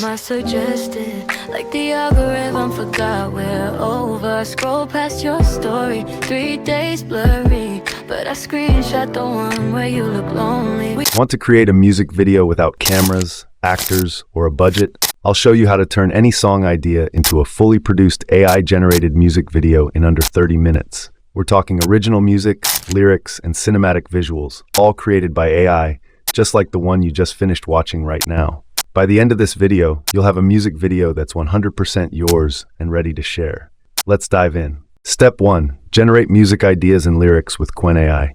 am I suggested? Like the algorithm forgot we're over. Scroll past your story, 3 days blurry, but I screenshot the one where you look lonely. Want to create a music video without cameras, actors, or a budget? I'll show you how to turn any song idea into a fully produced AI-generated music video in under 30 minutes. We're talking original music, lyrics, and cinematic visuals, all created by AI, just like the one you just finished watching right now. By the end of this video, you'll have a music video that's 100% yours and ready to share. Let's dive in. Step 1. Generate music ideas and lyrics with Qwen AI.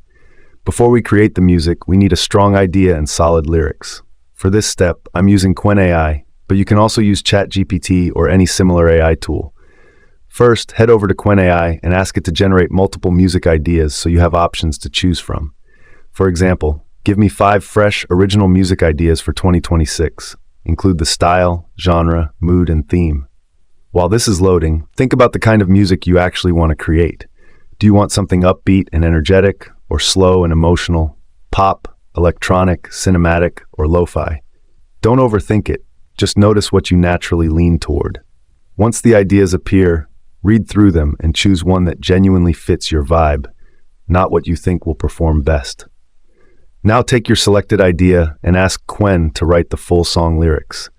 Before we create the music, we need a strong idea and solid lyrics. For this step, I'm using Qwen AI, but you can also use ChatGPT or any similar AI tool. First, head over to Qwen AI and ask it to generate multiple music ideas so you have options to choose from. For example, give me 5 fresh, original music ideas for 2026. Include the style, genre, mood, and theme. While this is loading, think about the kind of music you actually want to create. Do you want something upbeat and energetic, or slow and emotional, pop, electronic, cinematic, or lo-fi? Don't overthink it. Just notice what you naturally lean toward. Once the ideas appear, read through them and choose one that genuinely fits your vibe, not what you think will perform best. Now take your selected idea and ask Qwen to write the full song lyrics.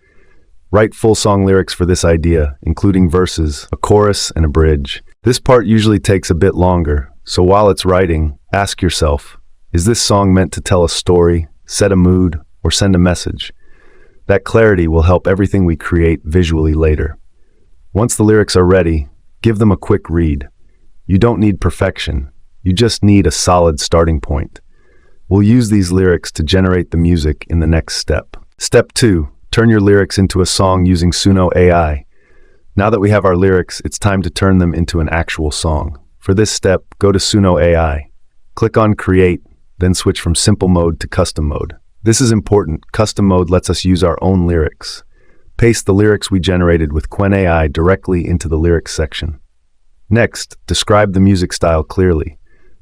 Write full song lyrics for this idea, including verses, a chorus, and a bridge. This part usually takes a bit longer, so while it's writing, ask yourself, is this song meant to tell a story, set a mood, or send a message? That clarity will help everything we create visually later. Once the lyrics are ready, give them a quick read. You don't need perfection, you just need a solid starting point. We'll use these lyrics to generate the music in the next step. Step 2. Turn your lyrics into a song using Suno AI. Now that we have our lyrics, it's time to turn them into an actual song. For this step, go to Suno AI. Click on Create, then switch from Simple Mode to Custom Mode. This is important. Custom Mode lets us use our own lyrics. Paste the lyrics we generated with Qwen AI directly into the lyrics section. Next, describe the music style clearly.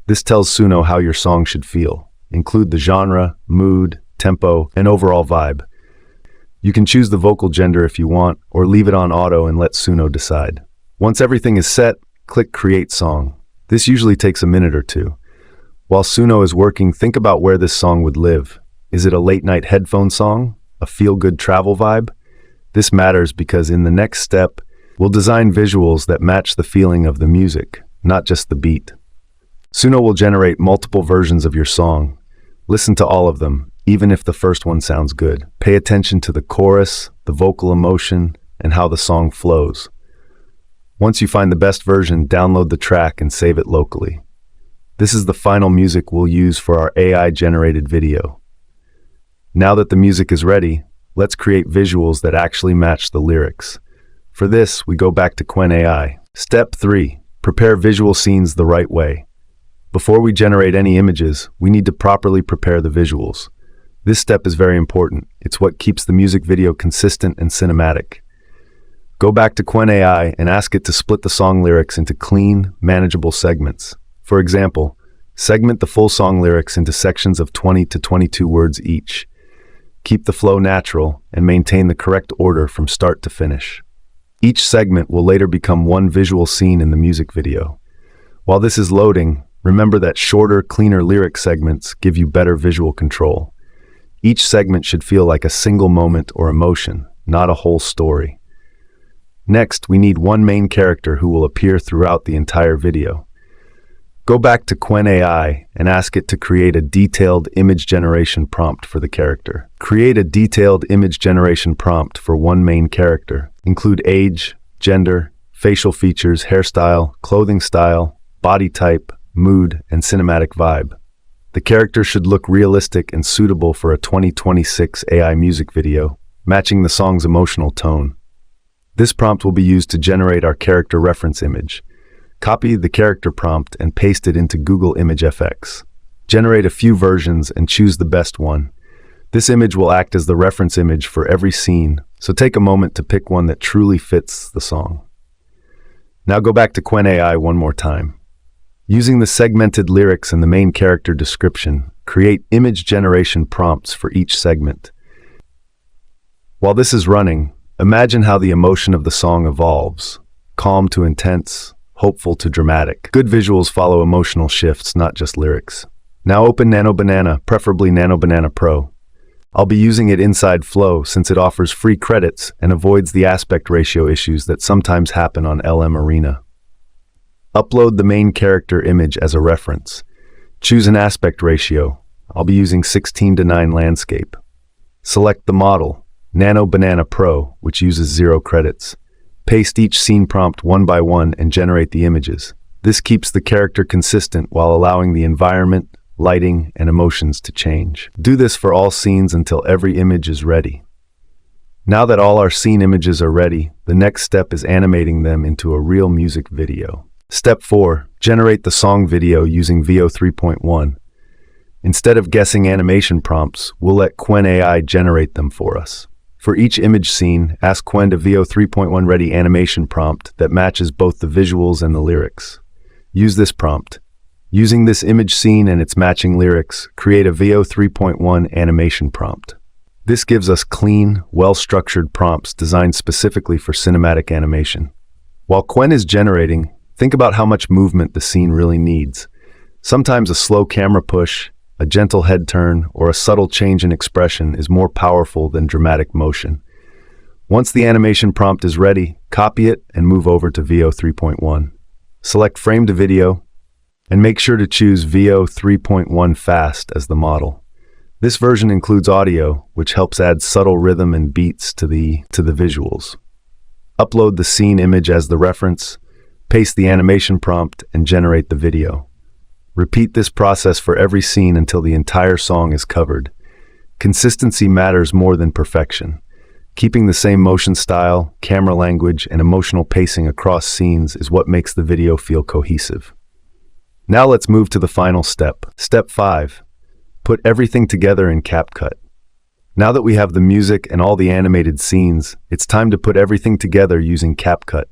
This tells Suno how your song should feel. Include the genre, mood, tempo, and overall vibe. You can choose the vocal gender if you want, or leave it on auto and let Suno decide. Once everything is set, click Create Song. This usually takes a minute or two. While Suno is working, think about where this song would live. Is it a late-night headphone song? A feel-good travel vibe? This matters because in the next step, we'll design visuals that match the feeling of the music, not just the beat. Suno will generate multiple versions of your song. Listen to all of them, even if the first one sounds good. Pay attention to the chorus, the vocal emotion, and how the song flows. Once you find the best version, download the track and save it locally. This is the final music we'll use for our AI-generated video. Now that the music is ready, let's create visuals that actually match the lyrics. For this, we go back to Qwen AI. Step 3. Prepare visual scenes the right way. Before we generate any images, we need to properly prepare the visuals. This step is very important. It's what keeps the music video consistent and cinematic. Go back to Qwen AI and ask it to split the song lyrics into clean, manageable segments. For example, segment the full song lyrics into sections of 20 to 22 words each. Keep the flow natural and maintain the correct order from start to finish. Each segment will later become one visual scene in the music video. While this is loading, remember that shorter, cleaner lyric segments give you better visual control. Each segment should feel like a single moment or emotion, not a whole story. Next, we need one main character who will appear throughout the entire video. Go back to Qwen AI and ask it to create a detailed image generation prompt for the character. Create a detailed image generation prompt for one main character. Include age, gender, facial features, hairstyle, clothing style, body type, mood, and cinematic vibe. The character should look realistic and suitable for a 2026 AI music video, matching the song's emotional tone. This prompt will be used to generate our character reference image. Copy the character prompt and paste it into Google Image FX. Generate a few versions and choose the best one. This image will act as the reference image for every scene, so take a moment to pick one that truly fits the song. Now go back to Qwen AI one more time. Using the segmented lyrics and the main character description, create image generation prompts for each segment. While this is running, Imagine how the emotion of the song evolves, calm to intense, hopeful to dramatic. Good visuals follow emotional shifts, not just lyrics. Now open Nano Banana, preferably Nano Banana Pro. I'll be using it inside Flow since it offers free credits and avoids the aspect ratio issues that sometimes happen on LM Arena. Upload the main character image as a reference. Choose an aspect ratio. I'll be using 16:9 landscape. Select the model, Nano Banana Pro, which uses 0 credits. Paste each scene prompt one by one and generate the images. This keeps the character consistent while allowing the environment, lighting, and emotions to change. Do this for all scenes until every image is ready. Now that all our scene images are ready, the next step is animating them into a real music video. Step 4. Generate the song video using VO 3.1. Instead of guessing animation prompts, we'll let Qwen AI generate them for us. For each image scene, ask Qwen to VO 3.1 ready animation prompt that matches both the visuals and the lyrics. Use this prompt. Using this image scene and its matching lyrics, create a VO 3.1 animation prompt. This gives us clean, well-structured prompts designed specifically for cinematic animation. While Qwen is generating, think about how much movement the scene really needs. Sometimes a slow camera push, a gentle head turn, or a subtle change in expression is more powerful than dramatic motion. Once the animation prompt is ready, copy it and move over to VO 3.1. Select Frame to Video, and make sure to choose VO 3.1 Fast as the model. This version includes audio, which helps add subtle rhythm and beats to the visuals. Upload the scene image as the reference, paste the animation prompt, and generate the video. Repeat this process for every scene until the entire song is covered. Consistency matters more than perfection. Keeping the same motion style, camera language, and emotional pacing across scenes is what makes the video feel cohesive. Now let's move to the final step. Step 5. Put everything together in CapCut. Now that we have the music and all the animated scenes, it's time to put everything together using CapCut.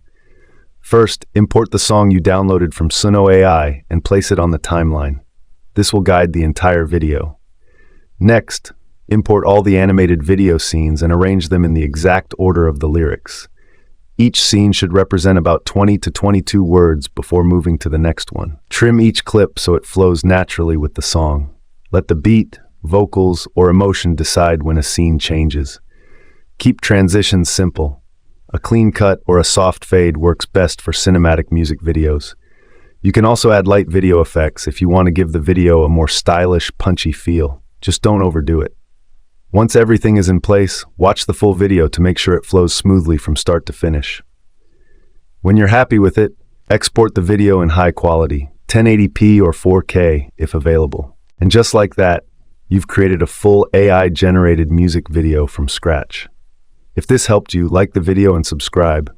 First, import the song you downloaded from Suno AI and place it on the timeline. This will guide the entire video. Next, import all the animated video scenes and arrange them in the exact order of the lyrics. Each scene should represent about 20 to 22 words before moving to the next one. Trim each clip so it flows naturally with the song. Let the beat, vocals, or emotion decide when a scene changes. Keep transitions simple. A clean cut or a soft fade works best for cinematic music videos. You can also add light video effects if you want to give the video a more stylish, punchy feel. Just don't overdo it. Once everything is in place, watch the full video to make sure it flows smoothly from start to finish. When you're happy with it, export the video in high quality, 1080p or 4K if available. And just like that, you've created a full AI-generated music video from scratch. If this helped you, like the video and subscribe.